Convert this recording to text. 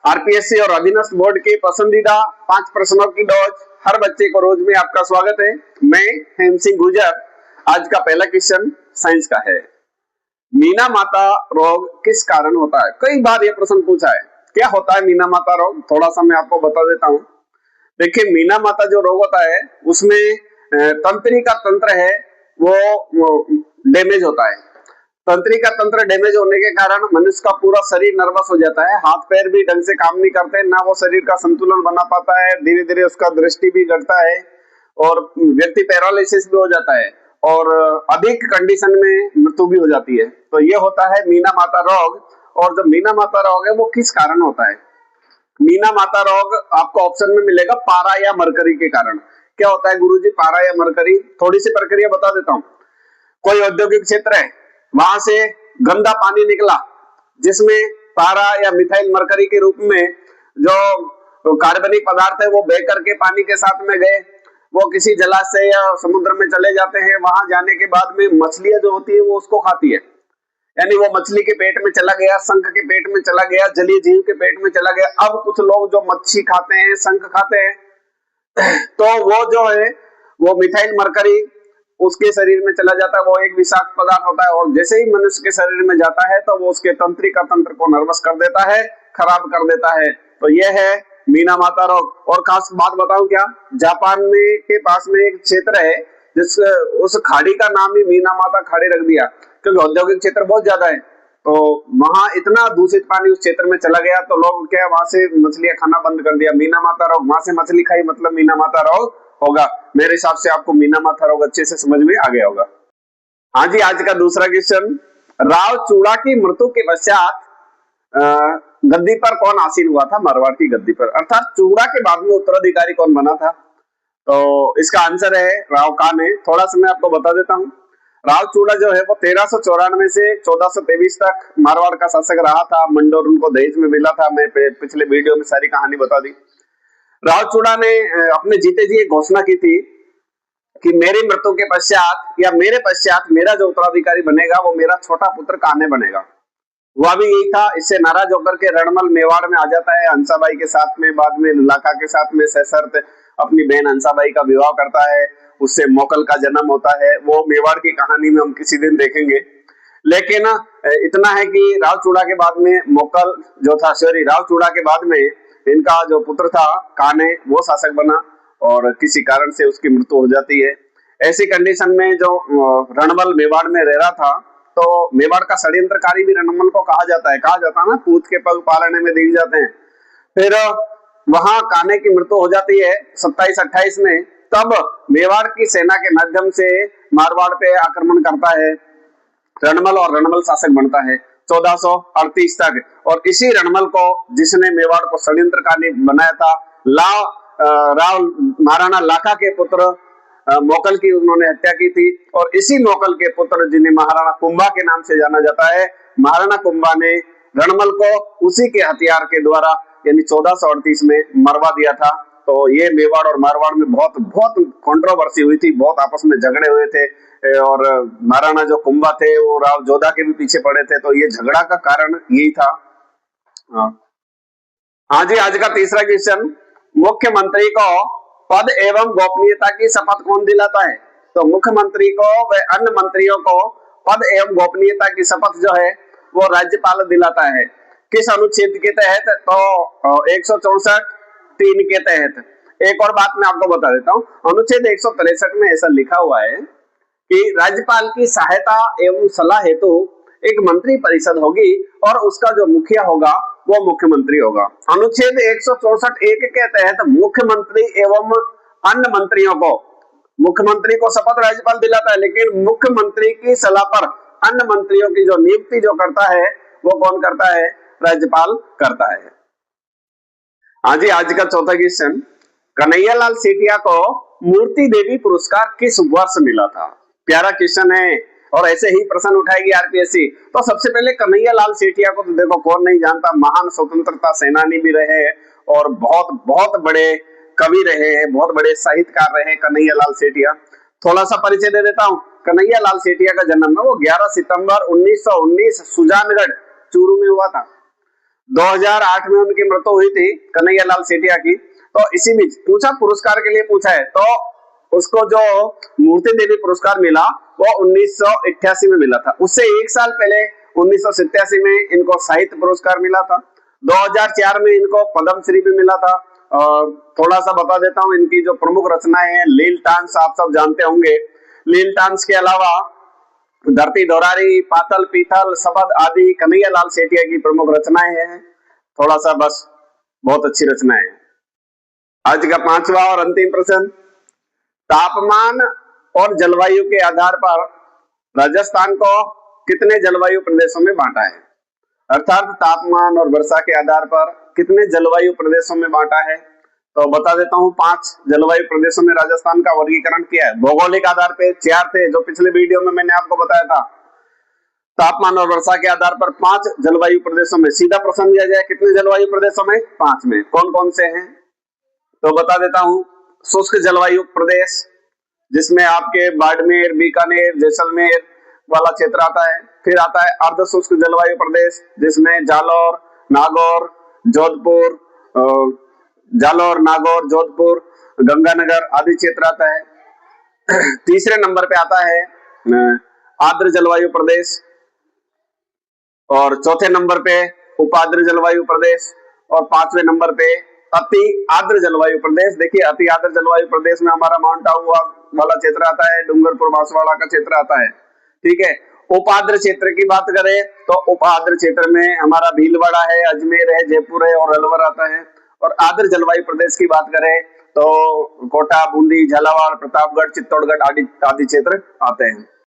RPSC और अधीनस्थ board के पसंदीदा 5 प्रश्नों की डोज हर बच्चे को रोज में आपका स्वागत है। मैं हेम सिंह गुर्जर। आज का पहला क्वेश्चन साइंस का है। मीना माता रोग किस कारण होता है? कई बार यह प्रश्न पूछा है। क्या होता है मीना माता रोग? थोड़ा सा मैं आपको बता देता हूँ। देखिए, मीना माता जो रोग होता है उसमें तंत्रिका तंत्र है वो डैमेज होता है। तंत्रिका तंत्र डैमेज होने के कारण मनुष्य का पूरा शरीर नर्वस हो जाता है। हाथ पैर भी ढंग से काम नहीं करते, ना वो शरीर का संतुलन बना पाता है। धीरे धीरे उसका दृष्टि भी घटता है और व्यक्ति पैरालिसिस भी हो जाता है और अधिक कंडीशन में मृत्यु भी हो जाती है। तो ये होता है मीना माता रोग। और जो मीना माता रोग है वो किस कारण होता है? मीना माता रोग आपको ऑप्शन में मिलेगा पारा या मरकरी के कारण। क्या होता है गुरुजी पारा या मरकरी? थोड़ी सी प्रक्रिया बता देता हूँ। कोई औद्योगिक क्षेत्र है, वहां से गंदा पानी निकला जिसमें पारा या मिथाइल मरकरी के रूप में जो कार्बनिक पदार्थ है वो बह करके पानी के साथ में गए। वो किसी जलाशय या समुद्र में चले जाते हैं। वहां जाने के बाद में मछलियां जो होती है वो उसको खाती है, यानी वो मछली के पेट में चला गया, शंख के पेट में चला गया, जलीय जीव के पेट में चला गया। अब कुछ लोग जो मच्छी खाते हैं, शंख खाते हैं तो वो जो है वो मिथाइल मरकरी उसके शरीर में चला जाता है। वो एक विषाक्त पदार्थ होता है और जैसे ही मनुष्य के शरीर में जाता है तो वो उसके तंत्रिका तंत्र को नर्वस कर देता है, खराब कर देता है। तो यह है मीना माता रोग। और खास बात बताऊं क्या, जापान में के पास में एक क्षेत्र है जिस उस खाड़ी का नाम ही मीना माता खाड़ी रख दिया, क्योंकि औद्योगिक क्षेत्र बहुत ज्यादा है। तो वहां इतना दूषित पानी उस क्षेत्र में चला गया तो लोग क्या वहां से मछलियां खाना बंद कर दिया। मीना माता रोग, वहां से मछली खाई मतलब मीना माता रोग होगा। मेरे हिसाब से आपको मीना माता रोग अच्छे से समझ में आ गया होगा। हाँ जी, आज का दूसरा क्वेश्चन। राव चूड़ा की मृत्यु के पश्चात गद्दी पर कौन आसीन हुआ था? मारवाड़ की गद्दी पर, अर्थात चूड़ा के बाद में उत्तराधिकारी कौन बना था? तो इसका आंसर है राव कान्हे। थोड़ा सा मैं आपको बता देता हूँ। राव चूड़ा जो है वो 1394 से 1423 तक मारवाड़ का शासक रहा था। मंडोर उनको दहेज में मिला था। मैं पिछले वीडियो में सारी कहानी बता दी। राव चूड़ा ने अपने जीते जी एक घोषणा की थी कि मेरी मृत्यु के पश्चात या मेरे पश्चात मेरा जो उत्तराधिकारी बनेगा वो मेरा छोटा पुत्र कान्हे बनेगा। वह भी यही था। इससे नाराज होकर के रणमल मेवाड़ में आ जाता है हंसाबाई के साथ में, बाद में लाका के साथ में सशर्त अपनी बहन हंसाबाई का विवाह करता है। उससे मोकल का जन्म होता है। वो मेवाड़ की कहानी में हम किसी दिन देखेंगे। लेकिन इतना है कि राव चूड़ा के बाद में मोकल जो था, सॉरी, राव चूड़ा के बाद में इनका जो पुत्र था कान्हे वो शासक बना और किसी कारण से उसकी मृत्यु हो जाती है। ऐसी कंडीशन में जो रणमल मेवाड़ में रह रहा था, तो मेवाड़ का षड्यंत्रकारी भी रणमल को कहा जाता है ना, पूत के पग पालने में दिख जाते हैं। फिर वहां कान्हे की मृत्यु हो जाती है 27-28 में। तब मेवाड़ की सेना के माध्यम से मारवाड़ पे आक्रमण करता है रणमल और रणमल शासक बनता है 1438 तक। और इसी रणमल को जिसने मेवाड़ को षड्यंत्रकारी बनाया था, राव महाराणा लाखा के पुत्र मोकल की उन्होंने हत्या की थी। और इसी मोकल के पुत्र जिन्हें महाराणा कुंभा के नाम से जाना जाता है, महाराणा कुंभा ने रणमल को उसी के हथियार के द्वारा यानी 1438 में मरवा दिया था। तो ये मेवाड़ और मारवाड़ में बहुत बहुत कंट्रोवर्सी हुई थी, बहुत आपस में झगड़े हुए थे और महाराणा जो कुंभा थे वो राव जोधा के भी पीछे पड़े थे। तो ये झगड़ा का कारण यही था। हाँ जी, आज का तीसरा क्वेश्चन। मुख्यमंत्री को पद एवं गोपनीयता की शपथ कौन दिलाता है? तो मुख्यमंत्री को व अन्य मंत्रियों को पद एवं गोपनीयता की शपथ जो है वो राज्यपाल दिलाता है। किस अनुच्छेद के तहत? तो 164(3) के तहत। एक और बात मैं आपको बता देता हूँ। अनुच्छेद 163 में ऐसा लिखा हुआ है कि राज्यपाल की सहायता एवं सलाह हेतु एक मंत्री परिषद होगी और उसका जो मुखिया होगा वो मुख्यमंत्री होगा। अनुच्छेद 164(1) के तहत मुख्यमंत्री एवं अन्य मंत्रियों को, मुख्यमंत्री को शपथ राज्यपाल दिलाता है, लेकिन मुख्यमंत्री की सलाह पर अन्य मंत्रियों की जो नियुक्ति जो करता है वो कौन करता है? राज्यपाल करता है। हाँ जी, आज का चौथा क्वेश्चन। कन्हैयालाल सेठिया को मूर्ति देवी पुरस्कार किस वर्ष मिला था? प्यारा क्वेश्चन है और ऐसे ही प्रश्न उठाएगी आरपीएससी। तो सबसे पहले कन्हैयालाल सेठिया को तो देखो कौन नहीं जानता, महान स्वतंत्रता सेनानी भी रहे और बहुत बहुत बड़े कवि रहे हैं, बहुत बड़े साहित्यकार रहे कन्हैयालाल सेठिया। थोड़ा सा परिचय दे देता हूँ। कन्हैयालाल सेठिया का जन्म है वो 11 सितंबर 1919 सुजानगढ़ चूरू में हुआ था। 2008 में उनकी मृत्यु हुई थी कन्हैयालाल सेठिया की। तो इसी बीच पूछा, पुरस्कार के लिए पूछा है, तो उसको जो मूर्ति देवी पुरस्कार मिला वो 1988 में मिला था। उससे एक साल पहले 1987 में इनको साहित्य पुरस्कार मिला था। 2004 में इनको पद्मश्री भी मिला था। और थोड़ा सा बता देता हूँ, इनकी जो प्रमुख रचनाएं हैं, लील टांस आप सब जानते होंगे। लील टांस के अलावा धरती धोरारी, पातल पीतल, शबद आदि कन्हैयालाल सेठिया की प्रमुख रचनाएं हैं। थोड़ा सा बस, बहुत अच्छी रचनाएं हैं। आज का पांचवा और अंतिम प्रश्न, तापमान और जलवायु के आधार पर राजस्थान को कितने जलवायु प्रदेशों में बांटा है? अर्थात तापमान और वर्षा के आधार पर कितने जलवायु प्रदेशों में बांटा है? तो बता देता हूं, 5 जलवायु प्रदेशों में राजस्थान का वर्गीकरण किया है। भौगोलिक आधार पे 4 थे, जो पिछले वीडियो में मैंने आपको बताया था। तापमान और वर्षा के आधार पर 5 जलवायु प्रदेशों में। सीधा प्रश्न दिया जाए, कितने जलवायु प्रदेशों में? 5 में। कौन कौन से हैं? तो बता देता हूं, शुष्क जलवायु प्रदेश, जिसमें आपके बाड़मेर, बीकानेर, जैसलमेर वाला क्षेत्र आता है। फिर आता है अर्ध शुष्क जलवायु प्रदेश, जिसमें जालौर, नागौर, जोधपुर, गंगानगर आदि क्षेत्र आता है। तीसरे नंबर पे आता है आर्द्र जलवायु प्रदेश, और चौथे नंबर पे उपाद्र जलवायु प्रदेश, और 5वें नंबर पे अति आर्द्र जलवायु प्रदेश। देखिए, अति आर्द्र जलवायु प्रदेश में हमारा माउंट आबू वाला क्षेत्र आता है, डूंगरपुर बांसवाड़ा का क्षेत्र आता है। ठीक है। उपाद्र क्षेत्र की बात करें तो उपाद्र क्षेत्र में हमारा भीलवाड़ा है, अजमेर है, जयपुर है और अलवर आता है। और आर्द्र जलवायु प्रदेश की बात करें तो कोटा, बूंदी, झालावाड़, प्रतापगढ़, चित्तौड़गढ़ आदि क्षेत्र आते हैं।